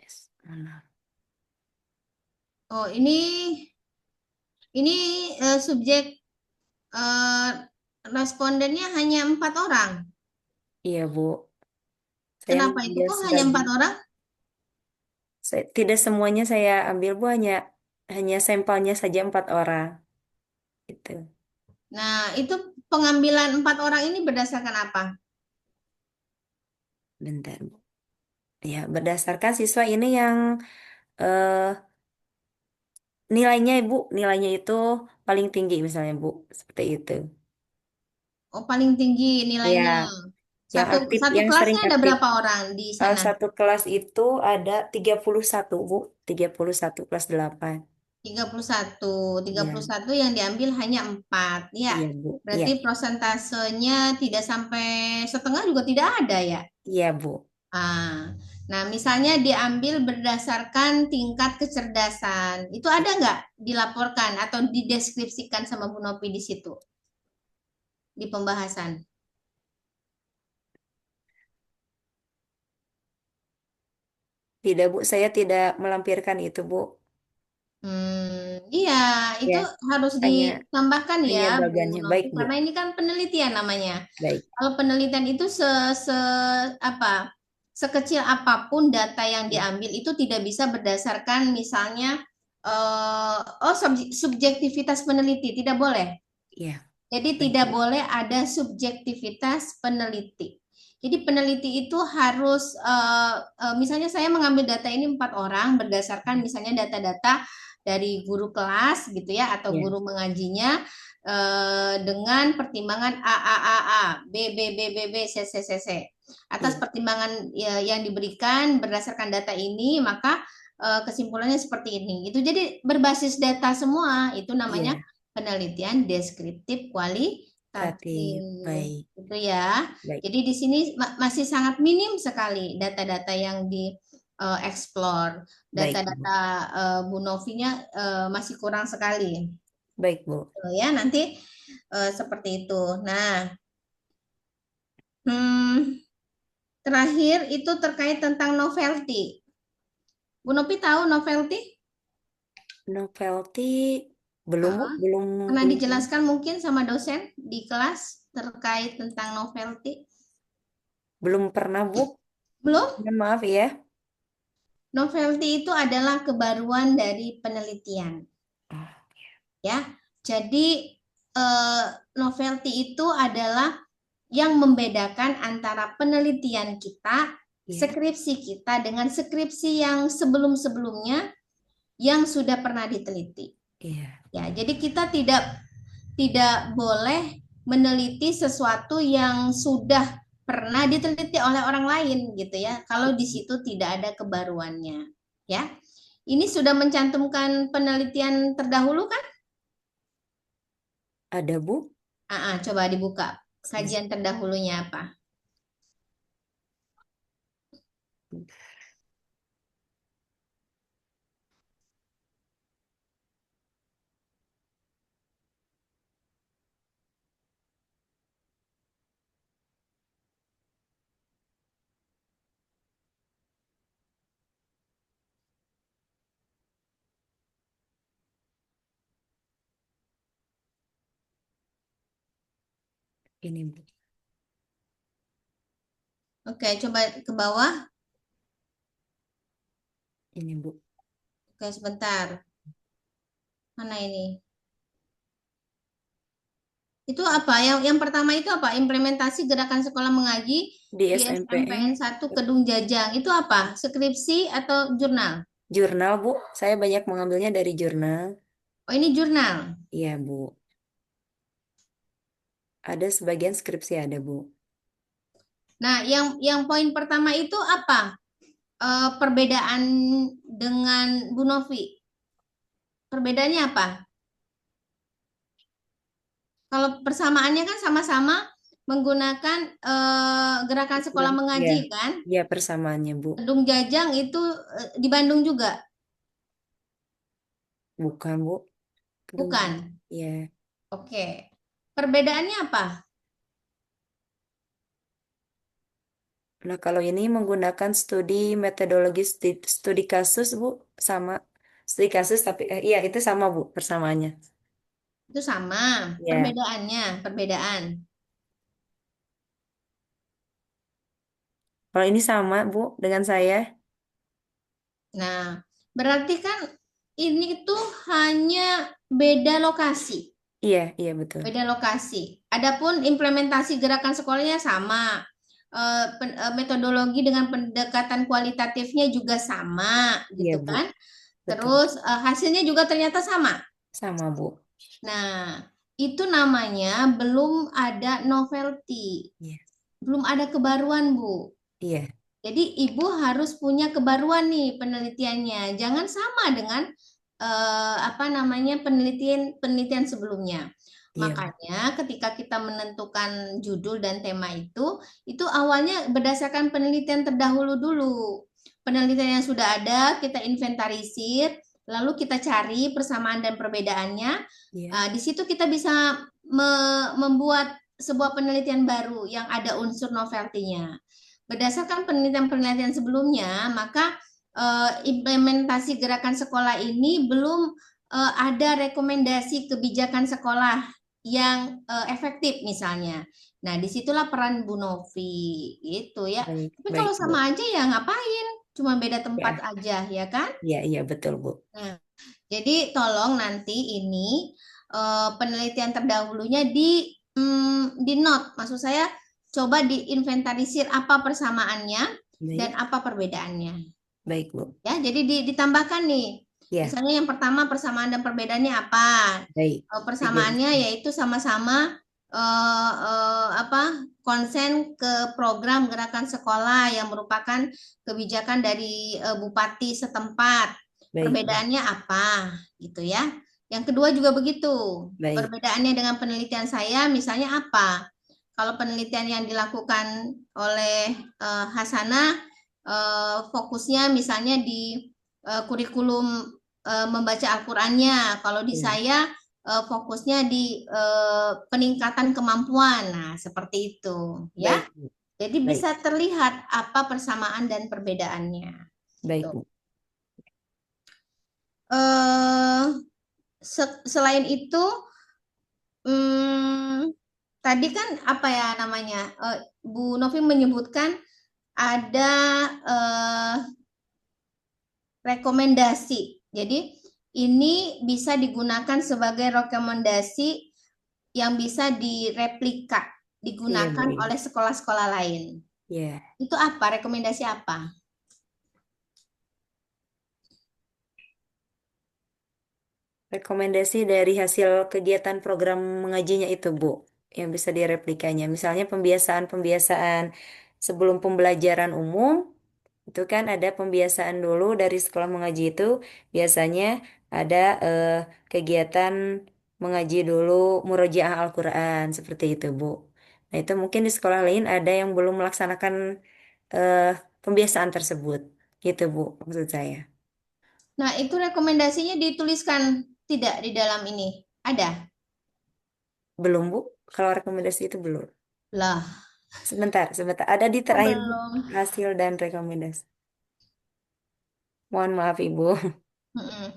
Yes, mana? Oh, ini subjek eh, respondennya hanya 4 orang. Iya, Bu. Saya Kenapa itu mengambil kok hanya sebagai 4 orang? tidak semuanya saya ambil, Bu, hanya sampelnya saja 4 orang. Itu. Nah, itu pengambilan 4 orang ini berdasarkan apa? Bentar, Bu. Ya, berdasarkan siswa ini yang eh, nilainya, Bu, nilainya itu paling tinggi misalnya, Bu. Seperti itu. Oh, paling tinggi Ya, nilainya. yang Satu aktif, satu yang kelasnya sering ada aktif. berapa orang di sana? Satu kelas itu ada 31, Bu. 31 kelas 8. 31. tiga Iya, puluh satu yang diambil hanya 4. Ya. iya, Bu. Iya, Berarti prosentasenya tidak sampai setengah juga tidak ada ya? iya, Bu. Ah, nah, misalnya diambil berdasarkan tingkat kecerdasan, itu ada nggak dilaporkan atau dideskripsikan sama Bu Nopi di situ di pembahasan? Tidak, Bu. Saya tidak melampirkan itu, Bu. Iya, itu Ya, harus hanya ditambahkan ya, hanya Bu bagannya. Nopi, Baik, Bu. karena ini kan penelitian namanya. Baik. Kalau penelitian itu se apa sekecil apapun data yang Ya, diambil itu tidak bisa berdasarkan misalnya oh subjektivitas peneliti tidak boleh. ya, Jadi baik, tidak Bu. boleh ada subjektivitas peneliti. Jadi peneliti itu harus, misalnya saya mengambil data ini 4 orang berdasarkan misalnya data-data dari guru kelas gitu ya atau Ya, guru mengajinya dengan pertimbangan A, B, B, B, B, B, C, C, C, C. Atas iya, pertimbangan ya, yang diberikan berdasarkan data ini, maka kesimpulannya seperti ini. Itu jadi berbasis data semua. Itu namanya iya. penelitian deskriptif Kreatif. kualitatif Baik, itu ya. baik. Jadi di sini masih sangat minim sekali data-data yang explore. Baik, Bu. Data-data Bu Novinya masih kurang sekali. Baik, Bu. Ya, nanti seperti itu. Nah, hmm, terakhir itu terkait tentang novelty. Bu Novi tahu novelty? Novelty belum, Bu. Heeh. Belum, Pernah belum tahu. dijelaskan mungkin sama dosen di kelas terkait tentang novelty? Belum pernah, Bu. Belum? Mohon maaf ya. Novelty itu adalah kebaruan dari penelitian, Oh, ya. Jadi eh, novelty itu adalah yang membedakan antara penelitian kita, iya, skripsi kita dengan skripsi yang sebelum-sebelumnya yang sudah pernah diteliti. iya, Ya, jadi kita tidak boleh meneliti sesuatu yang sudah pernah diteliti oleh orang lain gitu ya. Kalau di situ tidak ada kebaruannya, ya. Ini sudah mencantumkan penelitian terdahulu kan? ada, Bu. Coba dibuka kajian terdahulunya apa? Ini, Bu. Oke, coba ke bawah. Ini, Bu. Oke, sebentar. Mana ini? Itu apa? Yang pertama itu apa? Implementasi gerakan sekolah mengaji Di di SMPN, SMPN 1 Kedung Jajang. Itu apa? Skripsi atau jurnal? jurnal, Bu. Saya banyak mengambilnya dari jurnal. Oh, ini jurnal. Iya, Bu. Ada sebagian skripsi ada, Bu. Nah, yang poin pertama itu apa? Perbedaan dengan Bu Novi. Perbedaannya apa? Kalau persamaannya kan sama-sama menggunakan gerakan sekolah Iya, mengaji kan? iya persamaannya, Bu. Kedung Jajang itu di Bandung juga, Bukan, Bu. Kedung. bukan? Iya. Oke. Perbedaannya apa? Nah, kalau ini menggunakan studi metodologi studi kasus, Bu, sama studi kasus tapi iya itu sama, Bu, persamaannya. Itu sama. Ya. Perbedaannya, perbedaan. Kalau ini sama, Bu, dengan saya. Nah, berarti kan ini tuh hanya beda lokasi. Iya, iya betul. Beda lokasi. Adapun implementasi gerakan sekolahnya sama. Metodologi dengan pendekatan kualitatifnya juga sama, Iya, gitu Bu. kan? Betul. Terus hasilnya juga ternyata sama. Sama, Bu. Nah, itu namanya belum ada novelty, Iya. belum ada kebaruan, Bu. Iya, Jadi ibu harus punya kebaruan nih penelitiannya. Jangan sama dengan apa namanya penelitian penelitian sebelumnya. iya, Bu. Makanya ketika kita menentukan judul dan tema itu awalnya berdasarkan penelitian terdahulu dulu. Penelitian yang sudah ada kita inventarisir, lalu kita cari persamaan dan perbedaannya. Iya, Di situ kita bisa membuat sebuah penelitian baru yang ada unsur novelty-nya. Berdasarkan penelitian-penelitian sebelumnya, maka implementasi gerakan sekolah ini belum ada rekomendasi kebijakan sekolah yang efektif misalnya. Nah, disitulah peran Bu Novi itu ya. baik, Tapi baik, kalau Bu. sama aja ya ngapain? Cuma beda tempat Ya, aja ya kan? iya, iya betul, Bu. Nah, jadi tolong nanti ini penelitian terdahulunya di note. Maksud saya coba diinventarisir apa persamaannya dan Baik, apa perbedaannya. baik, Bu. Ya, jadi ditambahkan nih. Ya, Misalnya yang pertama persamaan dan perbedaannya apa? baik. Persamaannya Dijelaskan. yaitu sama-sama apa konsen ke program gerakan sekolah yang merupakan kebijakan dari bupati setempat. Baik, Bu. Perbedaannya apa gitu ya. Yang kedua juga begitu. Baik, Perbedaannya dengan penelitian saya misalnya apa? Kalau penelitian yang dilakukan oleh Hasanah fokusnya misalnya di kurikulum membaca Al-Qur'annya. Kalau di Ya, saya fokusnya di peningkatan kemampuan. Nah, seperti itu ya. baik, Bu. Jadi Baik, bisa terlihat apa persamaan dan perbedaannya. Gitu. baik, Bu. eh Selain itu, hmm, tadi kan apa ya namanya? Bu Novi menyebutkan ada eh, rekomendasi. Jadi ini bisa digunakan sebagai rekomendasi yang bisa direplika, Iya, Bu. digunakan Iya. oleh sekolah-sekolah lain. Iya. Itu apa? Rekomendasi apa? Rekomendasi dari hasil kegiatan program mengajinya itu, Bu, yang bisa direplikanya. Misalnya pembiasaan-pembiasaan sebelum pembelajaran umum, itu kan ada pembiasaan dulu dari sekolah mengaji itu, biasanya ada kegiatan mengaji dulu murojaah Al-Quran, seperti itu, Bu. Nah, itu mungkin di sekolah lain ada yang belum melaksanakan eh, pembiasaan tersebut. Gitu, Bu, maksud saya. Nah, itu rekomendasinya dituliskan tidak di dalam ini? Ada? Belum, Bu. Kalau rekomendasi itu belum. Lah, Sebentar, sebentar. Ada di kok terakhir belum? hasil dan rekomendasi. Mohon maaf, Ibu. Mm-mm.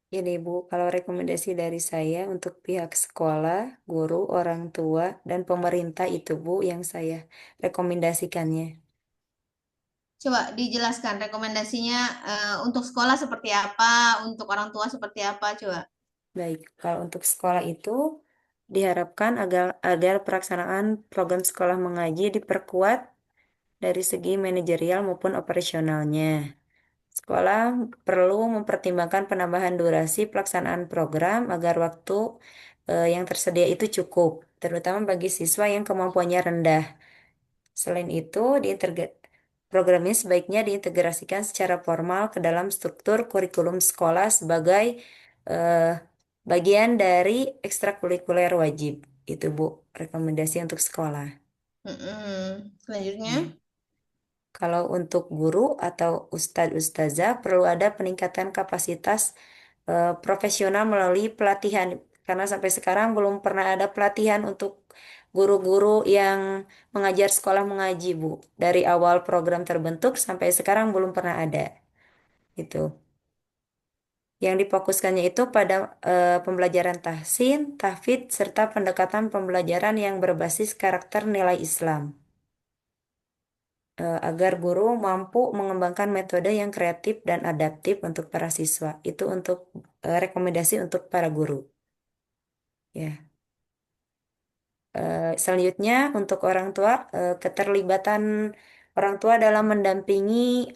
Ini, Bu, kalau rekomendasi dari saya untuk pihak sekolah, guru, orang tua, dan pemerintah itu, Bu, yang saya rekomendasikannya. Coba dijelaskan rekomendasinya untuk sekolah seperti apa, untuk orang tua seperti apa, coba. Baik, kalau untuk sekolah itu diharapkan agar pelaksanaan program sekolah mengaji diperkuat dari segi manajerial maupun operasionalnya. Sekolah perlu mempertimbangkan penambahan durasi pelaksanaan program agar waktu yang tersedia itu cukup, terutama bagi siswa yang kemampuannya rendah. Selain itu, programnya sebaiknya diintegrasikan secara formal ke dalam struktur kurikulum sekolah sebagai eh, bagian dari ekstrakurikuler wajib. Itu, Bu, rekomendasi untuk sekolah. Mm-mm. Selanjutnya, Ya. Kalau untuk guru atau ustadz-ustazah perlu ada peningkatan kapasitas profesional melalui pelatihan. Karena sampai sekarang belum pernah ada pelatihan untuk guru-guru yang mengajar sekolah mengaji, Bu. Dari awal program terbentuk sampai sekarang belum pernah ada. Itu. Yang difokuskannya itu pada pembelajaran tahsin, tahfidz, serta pendekatan pembelajaran yang berbasis karakter nilai Islam. Agar guru mampu mengembangkan metode yang kreatif dan adaptif untuk para siswa. Itu untuk rekomendasi untuk para guru. Ya. Selanjutnya untuk orang tua, keterlibatan orang tua dalam mendampingi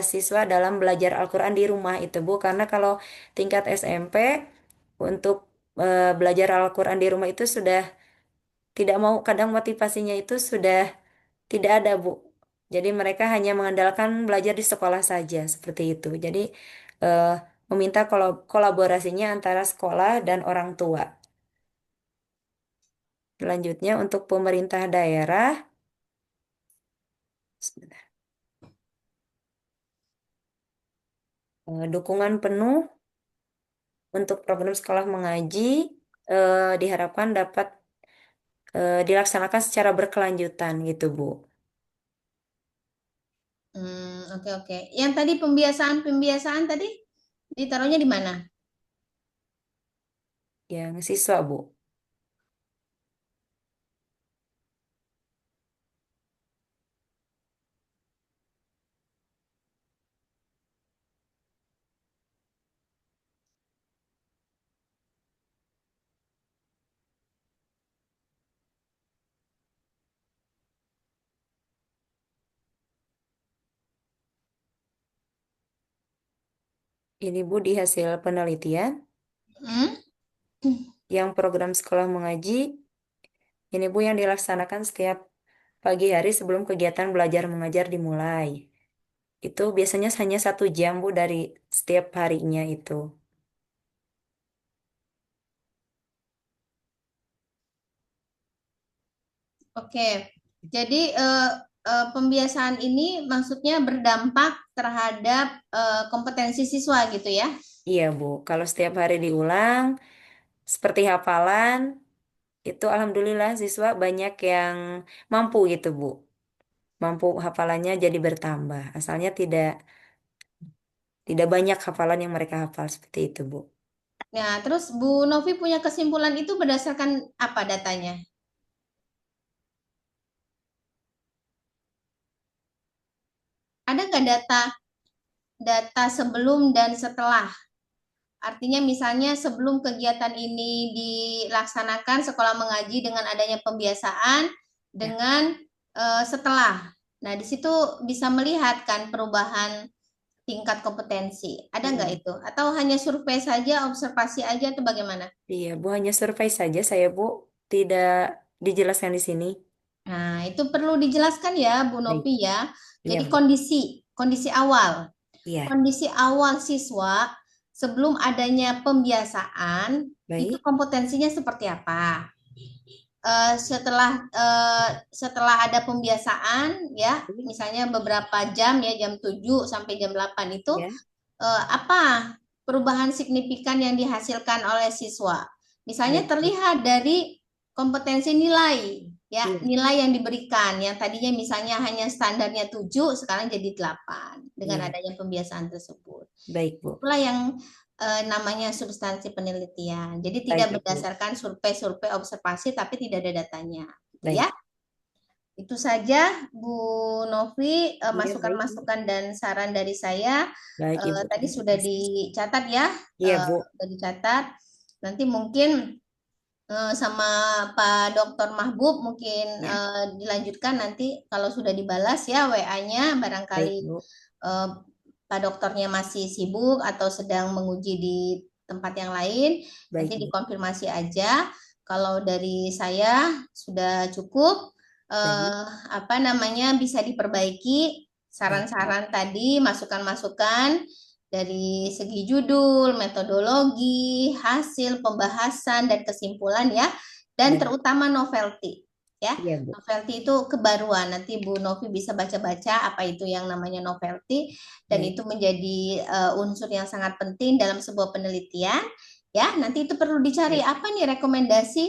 siswa dalam belajar Al-Quran di rumah itu, Bu. Karena kalau tingkat SMP untuk belajar Al-Quran di rumah itu sudah tidak mau, kadang motivasinya itu sudah tidak ada, Bu. Jadi mereka hanya mengandalkan belajar di sekolah saja, seperti itu. Jadi eh, meminta kolaborasinya antara sekolah dan orang tua. Selanjutnya untuk pemerintah daerah, sebentar. Dukungan penuh untuk program sekolah mengaji diharapkan dapat dilaksanakan secara berkelanjutan gitu, Bu. oke oke. Yang tadi pembiasaan tadi ditaruhnya di mana? Yang siswa, Bu. Ini, Bu, di hasil penelitian Hmm? yang program sekolah mengaji ini, Bu, yang dilaksanakan setiap pagi hari sebelum kegiatan belajar mengajar dimulai. Itu biasanya hanya 1 jam, Bu, dari setiap harinya itu. Oke. Jadi pembiasaan ini maksudnya berdampak terhadap kompetensi siswa gitu ya. Iya, Bu. Kalau setiap hari diulang, seperti hafalan, itu alhamdulillah siswa banyak yang mampu gitu, Bu. Mampu hafalannya jadi bertambah. Asalnya tidak banyak hafalan yang mereka hafal seperti itu, Bu. Nah, terus Bu Novi punya kesimpulan itu berdasarkan apa datanya? Ada nggak data data sebelum dan setelah? Artinya misalnya sebelum kegiatan ini dilaksanakan sekolah mengaji dengan adanya pembiasaan Ya. dengan setelah. Nah, di situ bisa melihat kan perubahan tingkat kompetensi. Ada nggak Iya. itu? Atau hanya survei saja, observasi aja atau bagaimana? Iya, Bu, hanya survei saja saya, Bu. Tidak dijelaskan di sini. Nah, itu perlu dijelaskan ya, Bu Baik. Nopi ya. Iya, Jadi Bu. kondisi awal. Iya. Kondisi awal siswa sebelum adanya pembiasaan itu Baik. kompetensinya seperti apa? Setelah ada pembiasaan ya, misalnya beberapa jam ya, jam 7 sampai jam 8 itu Ya. apa perubahan signifikan yang dihasilkan oleh siswa. Misalnya Baik, Bu. terlihat dari kompetensi nilai, ya, Iya. nilai yang diberikan, yang tadinya misalnya hanya standarnya 7 sekarang jadi 8 dengan Iya. adanya pembiasaan tersebut. Baik, Bu. Itulah yang namanya substansi penelitian. Jadi tidak Baik, Bu. berdasarkan survei-survei observasi, tapi tidak ada datanya, gitu ya. Baik. Itu saja, Bu Novi, Iya, baik, Bu. masukan-masukan dan saran dari saya. Baik, Ibu. Tadi Terima sudah kasih. dicatat ya, Iya, Bu. sudah dicatat. Nanti mungkin sama Pak Dokter Mahbub mungkin Ya. dilanjutkan nanti kalau sudah dibalas ya WA-nya, barangkali Baik, Bu. eh, Pak Dokternya masih sibuk atau sedang menguji di tempat yang lain, nanti Baik, Bu. dikonfirmasi aja. Kalau dari saya sudah cukup, Baik. eh, apa namanya bisa diperbaiki Baik, Bu. saran-saran tadi, masukan-masukan dari segi judul, metodologi, hasil pembahasan dan kesimpulan ya, dan Baik. terutama novelty ya. Iya, Bu. Novelty itu kebaruan. Nanti Bu Novi bisa baca-baca apa itu yang namanya novelty dan Baik. itu menjadi unsur yang sangat penting dalam sebuah penelitian ya. Nanti itu perlu dicari Baik. apa nih rekomendasi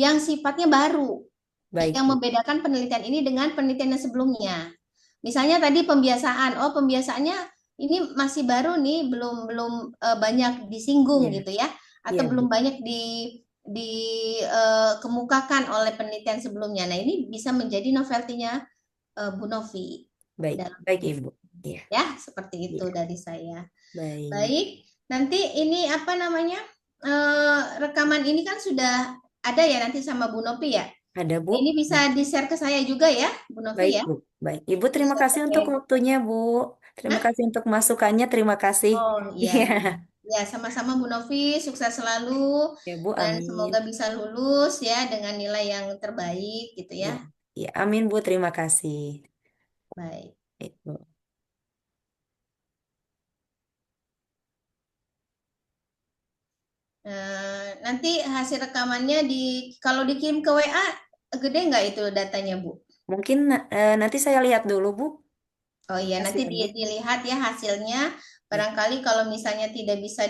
yang sifatnya baru Baik, yang Bu. membedakan penelitian ini dengan penelitian yang sebelumnya. Misalnya tadi pembiasaan, oh pembiasaannya ini masih baru nih, belum belum banyak disinggung Iya. gitu ya, atau Iya, Bu. belum banyak dikemukakan oleh penelitian sebelumnya. Nah ini bisa menjadi novelty-nya Bu Novi Baik. dalam Baik, Ibu. Iya. ya seperti itu Iya. dari saya. Baik. Baik, nanti ini apa namanya rekaman ini kan sudah ada ya nanti sama Bu Novi ya. Ada, Bu. Nah, ini bisa di-share ke saya juga ya, Bu Novi Baik, ya. Bu. Baik. Ibu, terima Di-share kasih untuk ke waktunya, Bu. Terima Hah? kasih untuk masukannya. Terima kasih. Oh iya, Iya. iya. Ya, sama-sama Bu Novi, sukses selalu Ya, Bu. dan semoga Amin. bisa lulus ya dengan nilai yang terbaik gitu ya. Ya. Ya, amin, Bu. Terima kasih. Baik. Baik, Bu. Nanti hasil rekamannya kalau dikirim ke WA gede nggak itu datanya, Bu? Mungkin nanti saya lihat dulu, Bu. Oh iya, nanti Hasilnya. dilihat ya hasilnya. Ya. Barangkali kalau misalnya tidak bisa